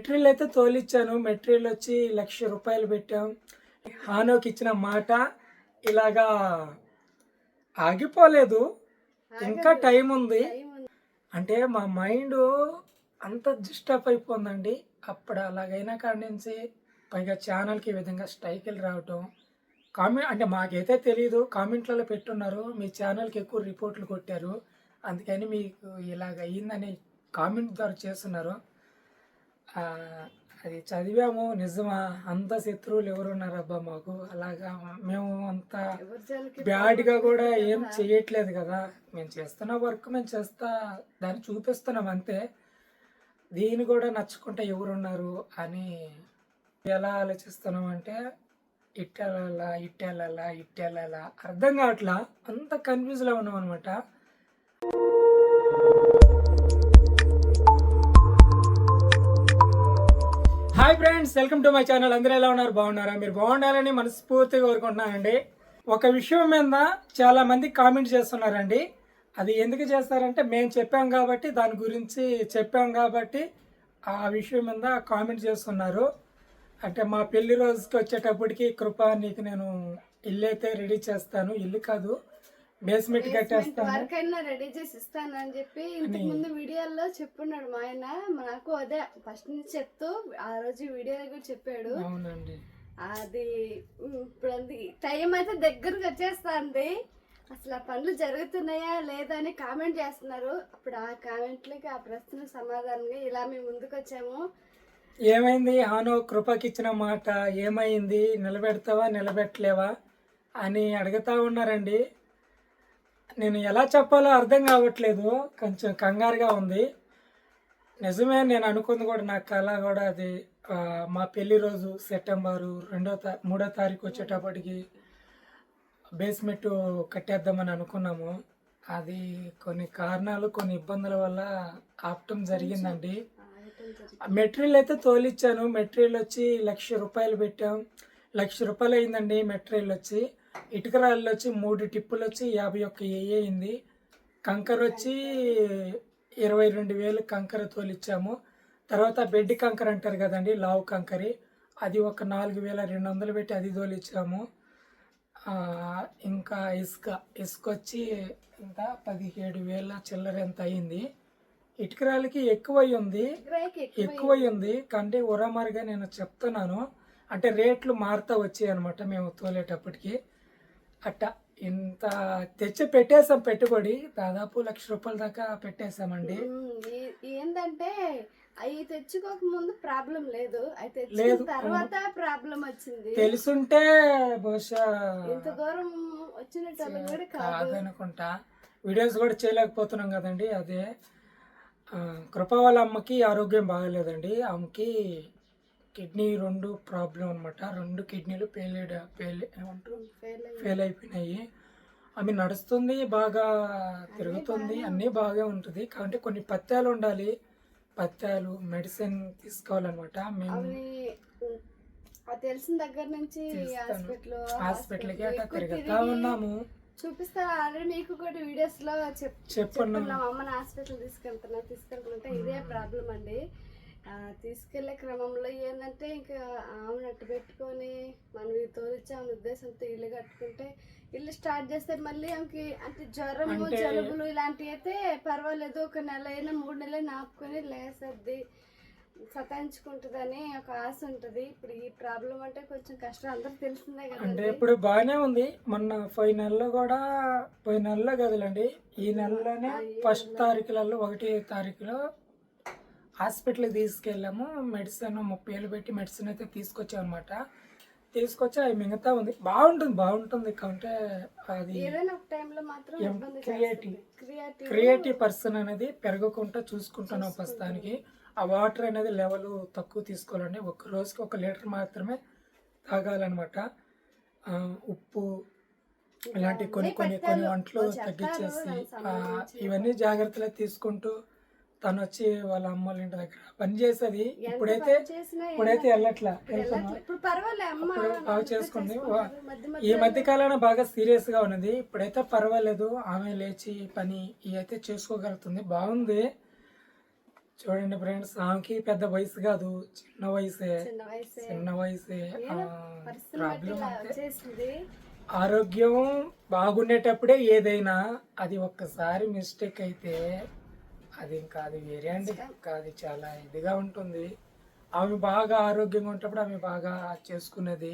Material అయితే తోలిచ్చాను. Material వచ్చి 1,00,000 రూపాయలు పెట్టాం. హానోకి ఇచ్చిన మాట ఇలాగా ఆగిపోలేదు, ఇంకా టైం ఉంది. అంటే మా మైండ్ అంత డిస్టర్బ్ అయిపోయిందండి. అప్పుడు అలాగైనా కాడి నుంచి పైగా ఛానల్కి ఈ విధంగా స్ట్రైకులు రావటం, కామెంట్ అంటే మాకైతే తెలియదు, కామెంట్లలో పెట్టున్నారు మీ ఛానల్కి ఎక్కువ రిపోర్ట్లు కొట్టారు, అందుకని మీకు ఇలాగ అయ్యిందని కామెంట్ ద్వారా చేస్తున్నారు. అది చదివాము, నిజమా అంత శత్రువులు ఎవరున్నారబ్బా మాకు? అలాగా మేము అంత బ్యాడ్గా కూడా ఏం చేయట్లేదు కదా, మేము చేస్తున్న వర్క్ మేము చేస్తా దాన్ని చూపిస్తున్నాం అంతే. దీన్ని కూడా నచ్చుకుంటే ఎవరున్నారు అని ఎలా ఆలోచిస్తున్నాం అంటే ఇట్టెళ్ళాలా అర్థం కావట్లా, అంత కన్ఫ్యూజ్లో ఉన్నాం అనమాట. Hi friends, welcome to my channel. అందరూ ఎలా ఉన్నారు? బాగున్నారా? మీరు బాగుండాలని మనస్ఫూర్తిగా కోరుకుంటున్నానండి. ఒక విషయం మీద చాలా మంది కామెంట్ చేస్తున్నారండి. అది ఎందుకు చేస్తారంటే మేము చెప్పాం కాబట్టి, దాని గురించి చెప్పాం కాబట్టి ఆ విషయం మీద కామెంట్ చేస్తున్నారు. అంటే మా పెళ్లి రోజుకి వచ్చేటప్పటికి కృప నీకు నేను ఇల్లు అయితే రెడీ చేస్తాను, ఇల్లు కాదు బేస్మెంట్ కట్టేస్తాను, రెడీ చేసి ఇస్తాను అని చెప్పి ఇంతకు ముందు వీడియోలో చెప్పున్నాడు మా ఆయన. నాకు అదే ఫస్ట్ నుంచి చెప్తూ ఆ రోజు వీడియోలో కూడా చెప్పాడు. అవునండి, అది ఇప్పుడు టైం అయితే దగ్గరకు వచ్చేస్తుంది. అసలు ఆ పనులు జరుగుతున్నాయా లేదా అని కామెంట్ చేస్తున్నారు. అప్పుడు ఆ కామెంట్లకి ఆ ప్రశ్నకు సమాధానంగా ఇలా మేము ముందుకు వచ్చాము. ఏమైంది హానో, కృపకి ఇచ్చిన మాట ఏమైంది, నిలబెడతావా నిలబెట్టలేవా అని అడుగుతా ఉన్నారండి. నేను ఎలా చెప్పాలో అర్థం కావట్లేదు, కొంచెం కంగారుగా ఉంది. నిజమే, నేను అనుకుంది కూడా, నా కళ కూడా అది. మా పెళ్లి రోజు సెప్టెంబరు 3వ తారీఖు వచ్చేటప్పటికి బేస్మెంట్ కట్టేద్దామని అనుకున్నాము. అది కొన్ని కారణాలు, కొన్ని ఇబ్బందుల వల్ల ఆపటం జరిగిందండి. మెటీరియల్ అయితే తోలిచ్చాను. మెటీరియల్ వచ్చి 1,00,000 రూపాయలు పెట్టాం. 1,00,000 రూపాయలు అయిందండి మెటీరియల్ వచ్చి. ఇటుక రాళ్ళు వచ్చి 3 టిప్పులు వచ్చి 51,000 అయింది. కంకర వచ్చి 22,000 కంకర తోలిచ్చాము. తర్వాత బెడ్ కంకర అంటారు కదండి, లావు కంకరి, అది ఒక 4,200 పెట్టి అది తోలిచ్చాము. ఇంకా ఇసుక వచ్చి ఇంత 17,000 చిల్లర ఎంత అయింది. ఇటుక రాళ్ళకి ఎక్కువై ఉంది కంటే ఉరామారిగా నేను చెప్తున్నాను. అంటే రేట్లు మారుతూ వచ్చాయి అనమాట మేము తోలేటప్పటికి. అట్ట ఇంత తెచ్చి పెట్టేసాం, పెట్టుబడి దాదాపు 1,00,000 రూపాయల దాకా పెట్టేసామండి. ఏంటంటే అవి తెచ్చుకోక ముందు ప్రాబ్లం లేదు, లేదు తర్వాత ప్రాబ్లం వచ్చింది. తెలుసుంటే బహుశా ఇంత దూరం వచ్చినట్టు కాదనుకుంటా, వీడియోస్ కూడా చేయలేకపోతున్నాం కదండి. అదే కృప వాళ్ళ అమ్మకి ఆరోగ్యం బాగలేదండి. ఆమెకి కిడ్నీ 2 ప్రాబ్లం అనమాట. 2 కిడ్నీలు ఫెయిల్ అయిపోయినాయి. ఆమె నడుస్తుంది, బాగా తిరుగుతుంది, అన్నీ బాగా ఉంటుంది. కాబట్టి కొన్ని పత్యాలు ఉండాలి, పత్యాలు మెడిసిన్ తీసుకోవాలన్నమాట. మేము తెలిసిన దగ్గర నుంచి హాస్పిటల్కి అట్లా తిరుగుతా ఉన్నాము. చూపిస్తా ఆల్రెడీ మీకు కూడా వీడియోస్ లో చెప్పుకున్నాం. అమ్మని హాస్పిటల్ తీసుకెళ్తుంటే ఇదే ప్రాబ్లం అండి. తీసుకెళ్లే క్రమంలో ఏంటంటే ఇంకా ఆమెను అట్టు పెట్టుకొని మనం తోలిచ్చామని ఉద్దేశంతో ఇల్లు కట్టుకుంటే, ఇల్లు స్టార్ట్ చేస్తే మళ్ళీ ఆమెకి అంటే జ్వరము జలుబులు ఇలాంటివి అయితే పర్వాలేదు, ఒక నెల అయినా 3 నెలలు నాపుకొని లేసద్ది సతాయించుకుంటుందని ఒక ఆశ ఉంటుంది. ఇప్పుడు ఈ ప్రాబ్లం అంటే కొంచెం కష్టం, అందరికి తెలిసిందే కదా. అంటే ఇప్పుడు బాగానే ఉంది. మొన్న పోయిన నెలలో కదలండి, ఈ నెలలోనే 1వ తారీఖులలో 1వ తారీఖులో హాస్పిటల్కి తీసుకెళ్ళాము. మెడిసిన్ 30,000 పెట్టి మెడిసిన్ అయితే తీసుకొచ్చాం అనమాట. తీసుకొచ్చి అవి మిగతా ఉంది, బాగుంటుంది. అంటే అది క్రియేటివ్ పర్సన్ అనేది పెరగకుండా చూసుకుంటున్నాం ప్రస్తుతానికి. ఆ వాటర్ అనేది లెవెల్ తక్కువ తీసుకోవాలండి. ఒక రోజుకి 1 లీటర్ మాత్రమే తాగాలన్నమాట. ఉప్పు ఇలాంటి కొన్ని వంటలు తగ్గించేసి ఇవన్నీ జాగ్రత్తలు తీసుకుంటూ తను వచ్చి వాళ్ళ అమ్మ వాళ్ళ ఇంటి దగ్గర పని చేసేది. ఇప్పుడైతే వెళ్ళట్లా, బాగా చేసుకుంది. ఈ మధ్య కాలంలో బాగా సీరియస్గా ఉన్నది. ఇప్పుడైతే పర్వాలేదు, ఆమె లేచి పని ఇవైతే చేసుకోగలుగుతుంది, బాగుంది. చూడండి ఫ్రెండ్స్, ఆమెకి పెద్ద వయసు కాదు, చిన్న వయసే. చిన్న వయసే చిన్న వయసే ఏదో పరిస్థితులు బట్టి ప్రాబ్లం ఇలా అంతే. వచ్చేసింది. ఆరోగ్యం బాగుండేటప్పుడే ఏదైనా, అది ఒక్కసారి మిస్టేక్ అయితే అది ఇంకా అది వేరే అండి. ఇంకా అది చాలా ఇదిగా ఉంటుంది. ఆమె బాగా ఆరోగ్యంగా ఉన్నప్పుడు ఆమె బాగా చేసుకునేది.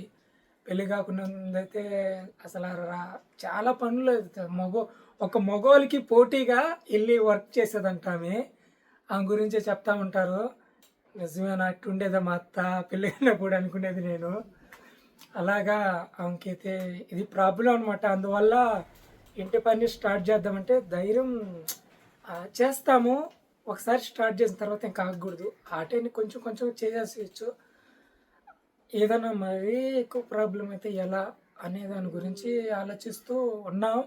పెళ్లి కాకుండా ముందైతే అసలు చాలా పనులు ఒక మగోళ్ళకి పోటీగా వెళ్ళి వర్క్ చేసేదంట ఆమె. ఆమె గురించే చెప్తా ఉంటారు. నిజమేనా, అట్టుండేదా మా అత్త పెళ్ళి అయినప్పుడు అనుకునేది నేను. అలాగా ఆమెకైతే ఇది ప్రాబ్లం అనమాట. అందువల్ల ఇంటి పని స్టార్ట్ చేద్దామంటే ధైర్యం చేస్తాము. ఒకసారి స్టార్ట్ చేసిన తర్వాత ఇంకా ఆగకూడదు. ఆటని కొంచెం కొంచెం చేసేయచ్చు. ఏదైనా మరీ ఎక్కువ ప్రాబ్లం అయితే ఎలా అనే దాని గురించి ఆలోచిస్తూ ఉన్నాం.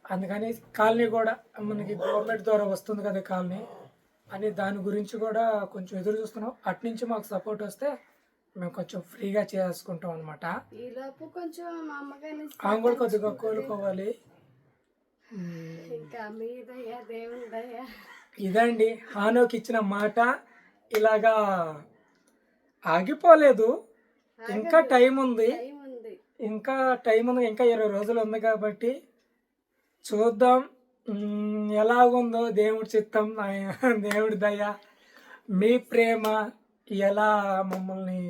అందుకని కాలనీ కూడా మనకి గవర్నమెంట్ ద్వారా వస్తుంది కదా కాలనీ అని, దాని గురించి కూడా కొంచెం ఎదురు చూస్తున్నాం. అట్నుంచి మాకు సపోర్ట్ వస్తే మేము కొంచెం ఫ్రీగా చేసుకుంటాం అనమాట. ఈలోపు కొంచెం మా అమ్మగారిని ఆమె కూడా కొద్దిగా కోలుకోవాలి. ఇంకా మీ దయ దేవుని దయ. ఇదండి హానోకి ఇచ్చిన మాట. ఇలాగా ఆగిపోలేదు, ఇంకా టైం ఉంది. టైం ఉంది. ఇంకా 20 రోజులు ఉంది కాబట్టి చూద్దాం ఎలాగుందో. దేవుడి చిత్తం, దేవుడి దయ, మీ ప్రేమ ఎలా మమ్మల్ని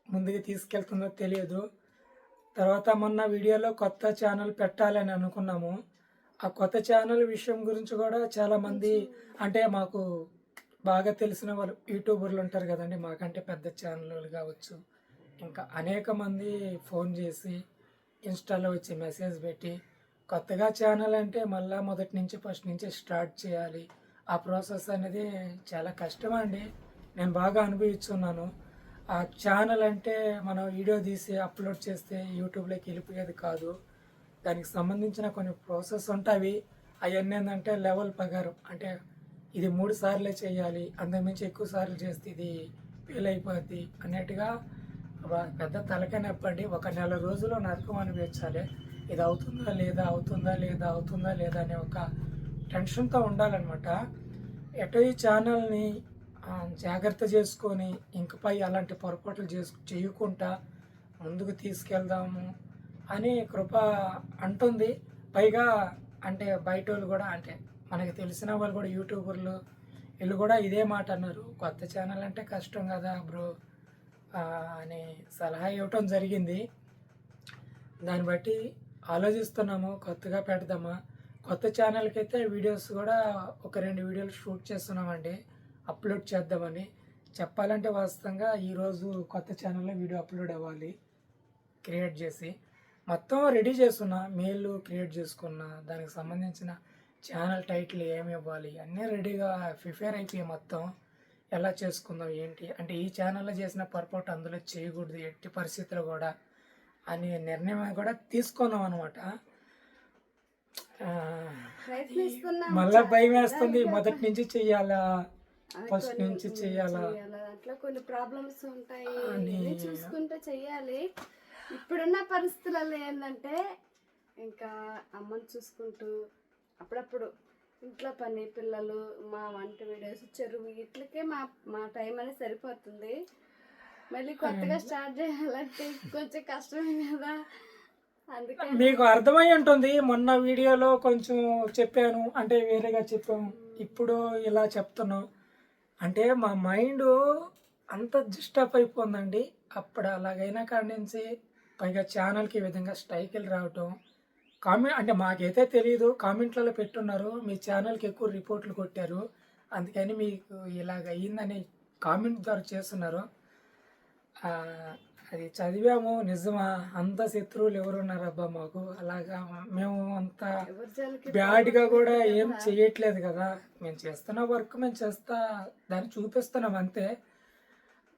ముందుకు తీసుకెళ్తుందో తెలియదు. తర్వాత మొన్న వీడియోలో కొత్త ఛానల్ పెట్టాలని అనుకున్నాము. ఆ కొత్త ఛానల్ విషయం గురించి కూడా చాలామంది, అంటే మాకు బాగా తెలిసిన వాళ్ళు యూట్యూబర్లు ఉంటారు కదండి, మాకంటే పెద్ద ఛానళ్ళు కావచ్చు, ఇంకా అనేక మంది ఫోన్ చేసి ఇన్స్టాలో వచ్చి మెసేజ్ పెట్టి, కొత్తగా ఛానల్ అంటే మళ్ళీ ఫస్ట్ నుంచి స్టార్ట్ చేయాలి. ఆ ప్రాసెస్ అనేది చాలా కష్టం అండి. నేను బాగా అనుభవిస్తున్నాను. ఆ ఛానల్ అంటే మనం వీడియో తీసి అప్లోడ్ చేస్తే యూట్యూబ్లోకి వెళ్ళిపోయేది కాదు. దానికి సంబంధించిన కొన్ని ప్రాసెస్ ఉంటాయి. అవన్నీ ఏంటంటే లెవెల్ ప్రకారం, అంటే ఇది 3 సార్లే చేయాలి, అంతకుమించి ఎక్కువ సార్లు చేస్తే ఇది ఫెయిల్ అయిపోద్ది అన్నట్టుగా పెద్ద తలకాయ నొప్పండి. ఒక నెల రోజులు నరకం అనిపించాలి. ఇది అవుతుందా లేదా, అవుతుందా లేదా, అవుతుందా లేదా అనే ఒక టెన్షన్తో ఉండాలన్నమాట. ఎటో ఈ ఛానల్ని జాగ్రత్త చేసుకొని ఇంకపై అలాంటి పొరపాట్లు చేయకుండా ముందుకు తీసుకెళ్దాము అని కృప అంటుంది. పైగా అంటే బయట వాళ్ళు కూడా, అంటే మనకి తెలిసిన వాళ్ళు కూడా యూట్యూబర్లు వీళ్ళు కూడా ఇదే మాట అన్నారు, కొత్త ఛానల్ అంటే కష్టం కదా బ్రో అని సలహా ఇవ్వటం జరిగింది. దాన్ని బట్టి ఆలోచిస్తున్నాము, కొత్తగా పెడదామా. కొత్త ఛానల్కి అయితే వీడియోస్ కూడా ఒక 2 వీడియోలు షూట్ చేస్తున్నామండి, అప్లోడ్ చేద్దామని. చెప్పాలంటే వాస్తవంగా ఈరోజు కొత్త ఛానల్లో వీడియో అప్లోడ్ అవ్వాలి. క్రియేట్ చేసి మొత్తం రెడీ చేస్తున్నా, మెయిల్ క్రియేట్ చేసుకున్నా, దానికి సంబంధించిన ఛానల్ టైటిల్ ఏమి ఇవ్వాలి అన్నీ రెడీగా ప్రిపేర్ అయిపోయాయి. మొత్తం ఎలా చేసుకుందాం ఏంటి అంటే, ఈ ఛానల్లో చేసిన పొరపాటు అందులో చేయకూడదు ఎట్టి పరిస్థితుల్లో కూడా అని నిర్ణయం కూడా తీసుకున్నాం అనమాట. మళ్ళా భయం వేస్తుంది, మొదటి నుంచి చెయ్యాలా, ఫస్ట్ నుంచి చెయ్యాలా, అట్లా కొన్ని ప్రాబ్లమ్స్ ఉంటాయి, చూసుకుంటే చెయ్యాలి. ఇప్పుడున్న పరిస్థితులలో ఏంటంటే ఇంకా అమ్మని చూసుకుంటూ అప్పుడప్పుడు ఇంట్లో పని, పిల్లలు, మా వంట వీడియోస్, చెరువు ఇట్లకే మా టైం అనేది సరిపోతుంది. మళ్ళీ కొత్తగా స్టార్ట్ చేయాలంటే కొంచెం కష్టమే కదా. అందుకే మీకు అర్థమై ఉంటుంది. మొన్న వీడియోలో కొంచెం చెప్పాను, అంటే వేరేగా చెప్పాము, ఇప్పుడు ఇలా చెప్తున్నాం. అంటే మా మైండ్ అంత డిస్టర్బ్ అయిపోయిందండి. అప్పుడు అలాగైనా కాడి నుంచి పైగా ఛానల్కి ఈ విధంగా స్ట్రైకులు రావటం, అంటే మాకైతే తెలియదు, కామెంట్లలో పెట్టున్నారు మీ ఛానల్కి ఎక్కువ రిపోర్ట్లు కొట్టారు, అందుకని మీకు ఇలాగ అయ్యిందని కామెంట్ ద్వారా చేస్తున్నారు. అది చదివాము, నిజమా, అంత శత్రువులు ఎవరున్నారబ్బా మాకు, అలాగా మేము అంత బ్యాడ్గా కూడా ఏం చేయట్లేదు కదా. మేము చేస్తున్న వర్క్ మేము దాన్ని చూపిస్తున్నాం అంతే.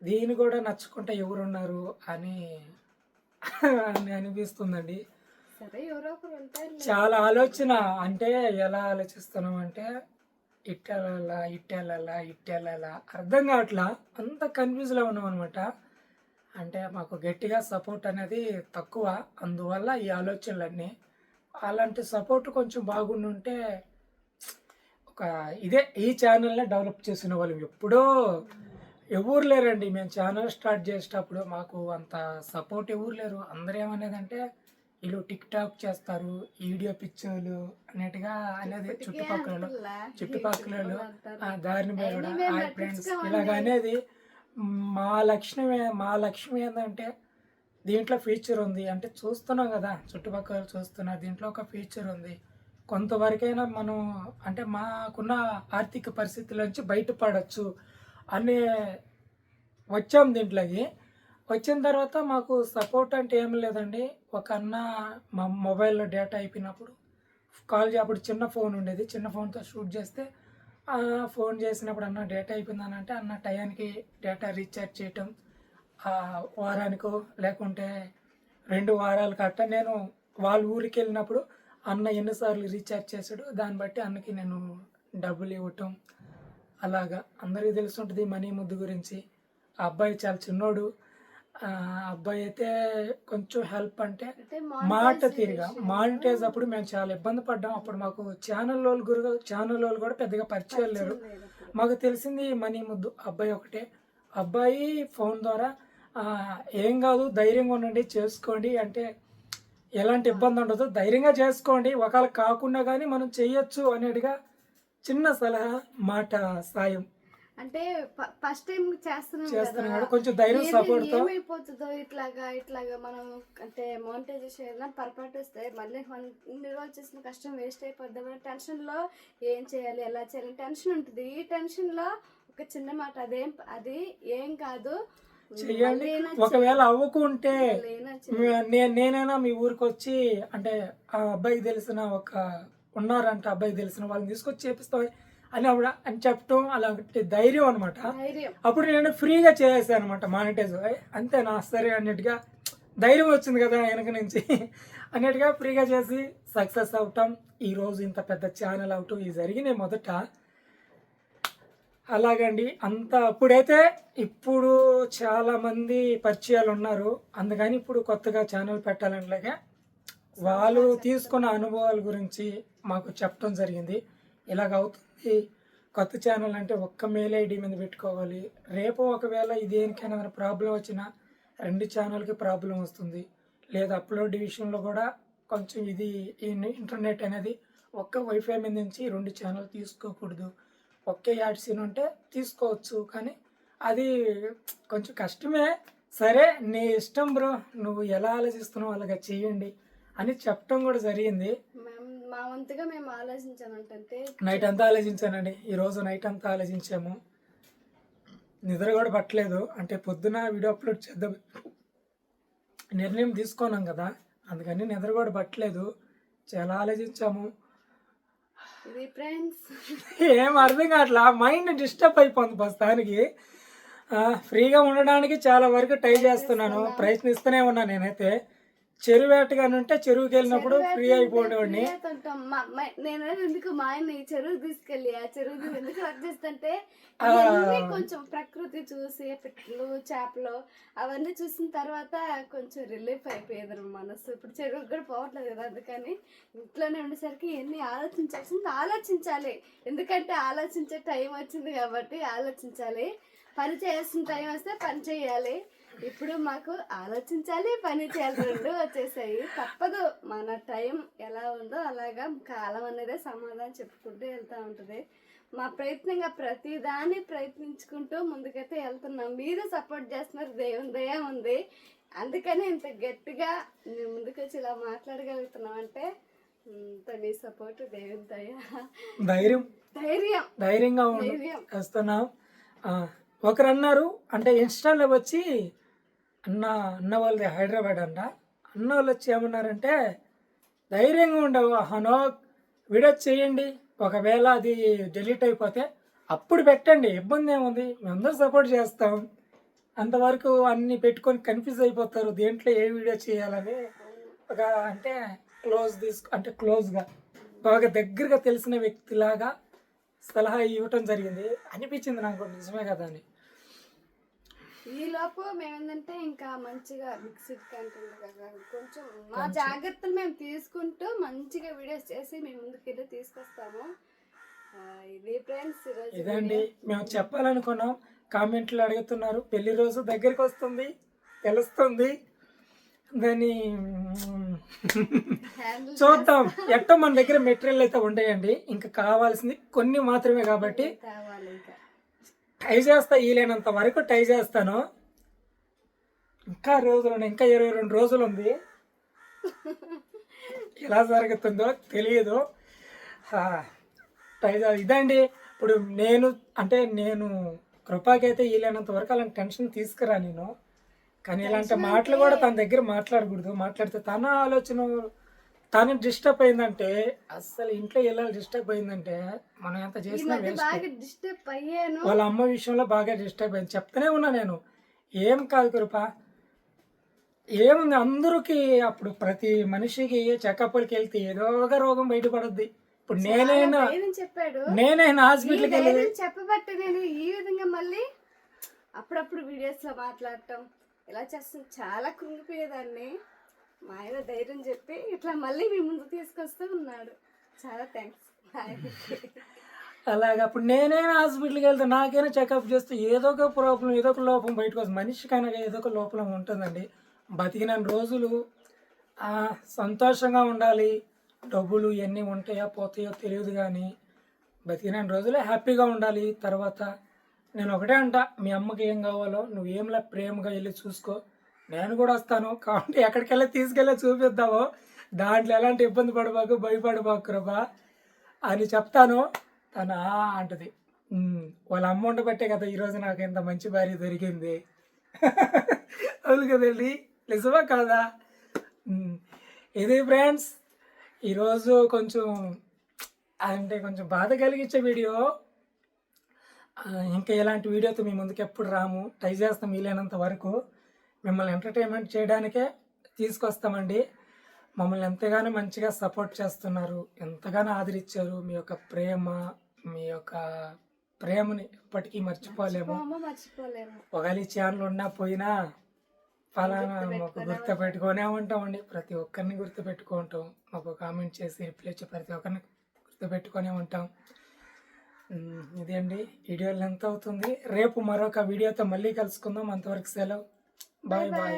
దీన్ని కూడా నచ్చుకుంటే ఎవరున్నారు అని అనిపిస్తుందండి. చాలా ఆలోచన, అంటే ఎలా ఆలోచిస్తున్నాం అంటే ఇట్టెళ్ళాలా అర్థం కావట్లా, అంత కన్ఫ్యూజ్లో ఉన్నాం అనమాట. అంటే మాకు గట్టిగా సపోర్ట్ అనేది తక్కువ, అందువల్ల ఈ ఆలోచనలన్నీ. అలాంటి సపోర్ట్ కొంచెం బాగుండుంటే ఒక ఒక ఇదే ఈ ఛానల్ని డెవలప్ చేసిన వాళ్ళు ఎప్పుడో ఎవరు లేరండి. మేము ఛానల్ స్టార్ట్ చేసేటప్పుడు మాకు అంత సపోర్ట్ ఎవరు లేరు. అందరూ ఏమనేదంటే వీళ్ళు టిక్ టాక్ చేస్తారు, వీడియో పిక్చర్లు అన్నట్టుగా అనేది చుట్టుపక్కల దారిని పోయి కూడా హాయ్ ఫ్రెండ్స్ ఇలాగ అనేది. మా లక్ష్యం ఏంటంటే దీంట్లో ఫీచర్ ఉంది అంటే చూస్తున్నాం కదా, చుట్టుపక్కల చూస్తున్నారు, దీంట్లో ఒక ఫీచర్ ఉంది, కొంతవరకైనా మనం అంటే మాకున్న ఆర్థిక పరిస్థితుల నుంచి బయటపడచ్చు అనే వచ్చాం దీంట్లోకి. వచ్చిన తర్వాత మాకు సపోర్ట్ అంటే ఏం లేదండి. ఒక అన్న మా మొబైల్లో డేటా అయిపోయినప్పుడు అప్పుడు చిన్న ఫోన్ ఉండేది, చిన్న ఫోన్తో షూట్ చేస్తే ఫోన్ చేసినప్పుడు అన్న డేటా అయిపోయిందని అంటే అన్న టయానికి డేటా రీఛార్జ్ చేయటం, వారానికో లేకుంటే 2 వారాలకు అట్ట నేను వాళ్ళ ఊరికి వెళ్ళినప్పుడు అన్న ఎన్నిసార్లు రీఛార్జ్ చేశాడు దాన్ని బట్టి అన్నకి నేను డబ్బులు ఇవ్వటం. అలాగా అందరికీ తెలుసుంటుంది మనీ ముద్దు గురించి. ఆ అబ్బాయి చాలా చిన్నోడు. అబ్బాయి అయితే కొంచెం హెల్ప్ అంటే మాట తీరుగా మానిటైజ్ అప్పుడు మేము చాలా ఇబ్బంది పడ్డాం. అప్పుడు మాకు ఛానల్ వాళ్ళు కూడా పెద్దగా పరిచయం లేరు. మాకు తెలిసింది మనీ ముద్దు అబ్బాయి ఒకటే. అబ్బాయి ఫోన్ ద్వారా ఏం కాదు ధైర్యంగా ఉండండి, చేసుకోండి అంటే ఎలాంటి ఇబ్బంది ఉండదు, ధైర్యంగా చేసుకోండి, ఒకవేళ కాకుండా కానీ మనం చేయొచ్చు అనేట్టుగా చిన్న సలహా మాట సాయం అంటే ఫస్ట్ టైం చేస్తున్నాడు. కొంచెం ధైర్యం సపోర్ట్ తో ఏమైపోతుందో ఇట్లాగా మనం అంటే మోనిటైజేషన్ పొరపాటు వస్తే మళ్ళీ ఇన్ని రోజులు చేసిన కష్టం వేస్ట్ అయిపోద్దాం అనే టెన్షన్ లో ఏం చేయాలి ఎలా చేయాలి టెన్షన్ ఉంటుంది. ఈ టెన్షన్ లో ఒక చిన్న మాట అది ఏం కాదు చెయ్యండి. ఒకవేళ అవ్వకుంటే నేనైనా మీ ఊరికి వచ్చి అంటే ఆ అబ్బాయికి తెలిసిన ఉన్నారంట, అబ్బాయికి తెలిసిన వాళ్ళని తీసుకొచ్చి చేపిస్తాం అని అని చెప్పటం అలాంటి ధైర్యం అనమాట. అప్పుడు నేను ఫ్రీగా చేసాను అనమాట మానిటైజ్. అంతేనా సరే అన్నట్టుగా ధైర్యం వచ్చింది కదా వెనక నుంచి అన్నట్టుగా ఫ్రీగా చేసి సక్సెస్ అవటం, ఈరోజు ఇంత పెద్ద ఛానల్ అవటం ఇది జరిగినాయి మొదట. అలాగండి అంత అప్పుడైతే ఇప్పుడు చాలామంది పరిచయాలు ఉన్నారు, అందుకని ఇప్పుడు కొత్తగా ఛానల్ పెట్టాలనిలాగా వాళ్ళు తీసుకున్న అనుభవాల గురించి మాకు చెప్పడం జరిగింది. ఇలాగ అవుతుంది, కొత్త ఛానల్ అంటే ఒక్క మెయిల్ ఐడి మీద పెట్టుకోవాలి, రేపు ఒకవేళ దేనికైనా ప్రాబ్లం వచ్చినా 2 ఛానల్కి ప్రాబ్లం వస్తుంది, లేదా అప్లోడ్ విషయంలో కూడా కొంచెం ఇది ఇంటర్నెట్ అనేది ఒక్క వైఫై మీద నుంచి 2 ఛానల్ తీసుకోకూడదు, ఒకే యాడ్సిన్ ఉంటే తీసుకోవచ్చు, కానీ అది కొంచెం కష్టమే. సరే నీ ఇష్టం బ్రో, నువ్వు ఎలా ఆలోచిస్తున్నావు అలాగా చేయండి అని చెప్పడం కూడా జరిగింది. మా వంతుగా మేము ఆలోచించామంటే నైట్ అంతా ఆలోచించానండి. ఈరోజు నైట్ అంతా ఆలోచించాము, నిద్ర కూడా పట్టలేదు. అంటే పొద్దున వీడియో అప్లోడ్ చేద్దాం నిర్ణయం తీసుకున్నాం కదా, అందుకని నిద్ర కూడా పట్టలేదు, చాలా ఆలోచించాము. ఏం అర్థం కావట్లా, మైండ్ డిస్టర్బ్ అయిపోతుంది ప్రస్తుతానికి. ఫ్రీగా ఉండడానికి చాలా వరకు ట్రై చేస్తున్నాను, ప్రయత్నిస్తూనే ఉన్నాను. నేనైతే చెరువు వేటగానుంటే చెరువుకి వెళ్ళినప్పుడు ఫ్రీ అయిపోయేవాడిని. నేను ఎందుకు మా ఆయన చెరువు తీసుకెళ్ళి ఆ చెరువు ఎందుకు వర్క్ చేస్తుంటే కొంచెం ప్రకృతి చూసి పిట్లు చేపలు అవన్నీ చూసిన తర్వాత కొంచెం రిలీఫ్ అయిపోయేది మనసు. ఇప్పుడు చెరువుకి కూడా పోవట్లేదు కదా, అందుకని ఇంట్లోనే ఉండేసరికి ఎన్ని ఆలోచించాలి, ఎందుకంటే ఆలోచించే టైం వచ్చింది కాబట్టి ఆలోచించాలి. పని చేయాల్సిన టైం వస్తే పని చేయాలి. ఇప్పుడు మాకు ఆలోచించాలి, పని చేయాలి, 2 వచ్చేసాయి. తప్పదు, మన టైం ఎలా ఉందో అలాగా కాలం అనేది సమాధానం చెప్పుకుంటూ వెళ్తూ ఉంటుంది. మా ప్రయత్నంగా ప్రతిదాన్ని ప్రయత్నించుకుంటూ ముందుకైతే వెళ్తున్నాం. మీరు సపోర్ట్ చేస్తున్నారు, దేవుని దయ ఉంది, అందుకని ఇంత గట్టిగా మేము ముందుకు వచ్చి ఇలా మాట్లాడగలుగుతున్నాం అంటే మీ సపోర్ట్, దేవుని దయ, ధైర్యంగా వస్తున్నాం. ఒకరు అన్నారు అంటే ఇన్స్టాలో వచ్చి అన్న వాళ్ళది హైదరాబాద్ అంట, అన్న వాళ్ళు వచ్చి ఏమన్నారంటే ధైర్యంగా ఉండవు హనో, వీడియో చేయండి, ఒకవేళ అది డిలీట్ అయిపోతే అప్పుడు పెట్టండి, ఇబ్బంది ఏముంది, మేమందరూ సపోర్ట్ చేస్తాం. అంతవరకు అన్నీ పెట్టుకొని కన్ఫ్యూజ్ అయిపోతారు దేంట్లో ఏ వీడియో చేయాలని. ఒక అంటే క్లోజ్గా బాగా దగ్గరగా తెలిసిన వ్యక్తిలాగా సలహా ఇవ్వటం జరిగింది. అనిపించింది నాకు నిజమే కదా అని. ఈ లోపు మేమేంటంటే ఇంకా మంచిగా మిక్సిడ్ కంటెంట్ కదా కొంచెం మా జాగ్రత్తలు మేము తీసుకుంటూ మంచిగా వీడియోస్ చేసి మేము ముందుకెళ్ళి తీసుకొస్తాము. ఇది ఫ్రెండ్స్ ఈరోజు ఇదండి మేము చెప్పాలనుకున్నాం. కామెంట్లు అడుగుతున్నారు, పెళ్లి రోజు దగ్గరికి వస్తుంది, తెలుస్తుంది. దాన్ని హ్యాండిల్ చూద్దాం. ఎట్టో మన దగ్గర మెటీరియల్ అయితే ఉండేయండి, ఇంకా కావాల్సింది కొన్ని మాత్రమే కాబట్టి కావాలి ఇంకా. ట్రై చేస్తా, వీలైనంత వరకు ట్రై చేస్తాను. ఇంకా రోజులు ఉన్నాయి, ఇంకా 22 రోజులు ఉంది. ఎలా జరుగుతుందో తెలియదు. ట్రై ఇదండి. ఇప్పుడు నేను కృపాకైతే వీలైనంత వరకు అలాంటి టెన్షన్ తీసుకురా నేను. కానీ ఇలాంటి మాటలు కూడా తన దగ్గర మాట్లాడకూడదు. మాట్లాడితే తన ఆలోచన తను డిస్టర్బ్ అయిందంటే, అస్సలు ఇంట్లో ఎలా డిస్టర్బ్ అయిందంటే మనం ఎంత చేసినా వేస్ట్. బాగా డిస్టర్బ్ అయ్యాను. వాళ్ళ అమ్మ విషయంలో బాగా డిస్టర్బ్ అయింది. చెప్తానే ఉన్నా నేను, ఏం కాదు కృప, ఏముంది అందరికి. అప్పుడు ప్రతి మనిషికి చెకప్లకి వెళ్తే ఏదో ఒక రోగం బయటపడద్ది. ఇప్పుడు నేనైనా చెప్పాడు హాస్పిటల్కి వెళ్ళి చెప్పబట్టి నేను ఈ విధంగా మళ్ళీ అప్పుడప్పుడు వీడియోస్ లో మాట్లాడటం ఇలా చేస్తాను. చాలా కృంగిపోయేదాన్ని. మా ఆయన ధైర్యం చెప్పి ఇట్లా మళ్ళీ మీ ముందు తీసుకొస్తూ ఉన్నాడు. చాలా థ్యాంక్స్. అలాగే అప్పుడు నేనైనా హాస్పిటల్కి వెళ్తే నాకైనా చెకప్ చేస్తే ఏదో ఒక ప్రాబ్లం, ఏదో ఒక లోపం బయటకు వస్తుంది. మనిషికైనా ఏదో ఒక లోపం ఉంటుందండి. బతికిన రోజులు సంతోషంగా ఉండాలి. డబ్బులు ఇవన్నీ ఉంటాయో పోతాయో తెలియదు, కానీ బతికిన రోజులే హ్యాపీగా ఉండాలి. తర్వాత నేను ఒకటే అంట, మీ అమ్మకి ఏం కావాలో నువ్వేంలా ప్రేమగా వెళ్ళి చూసుకో, నేను కూడా వస్తాను. కాబట్టి ఎక్కడికి వెళ్ళి తీసుకెళ్ళి చూపిద్దామో, దాంట్లో ఎలాంటి ఇబ్బంది పడబాకు, భయపడబాకు కృపా అని చెప్తాను. తను అంటది, వాళ్ళ అమ్మ ఉండబట్టే కదా ఈరోజు నాకు ఇంత మంచి భార్య దొరికింది. అవును కదండి, నిజమా కాదా? ఇది ఫ్రెండ్స్, ఈరోజు కొంచెం బాధ కలిగించే వీడియో. ఇంకా ఇలాంటి వీడియోతో మీ ముందుకు ఎప్పుడు రాము. ట్రై చేస్తాం వీలైనంత వరకు మిమ్మల్ని ఎంటర్టైన్మెంట్ చేయడానికే తీసుకొస్తామండి. మమ్మల్ని ఎంతగానో మంచిగా సపోర్ట్ చేస్తున్నారు, ఎంతగానో ఆదరించారు. మీ యొక్క ప్రేమని ఎప్పటికీ మర్చిపోలేము. ఒకవేళ ఈ ఛానల్ ఉన్నా పోయినా ఫలానా మాకు గుర్తుపెట్టుకునే ఉంటామండి. ప్రతి ఒక్కరిని గుర్తుపెట్టుకుంటాం. మాకు కామెంట్ చేసి రిప్లై ఇచ్చే ప్రతి ఒక్కరిని గుర్తుపెట్టుకునే ఉంటాం. ఇదే అండి, వీడియో లెంత్ అవుతుంది. రేపు మరొక వీడియోతో మళ్ళీ కలుసుకుందాం. అంతవరకు సెలవు. Bye bye.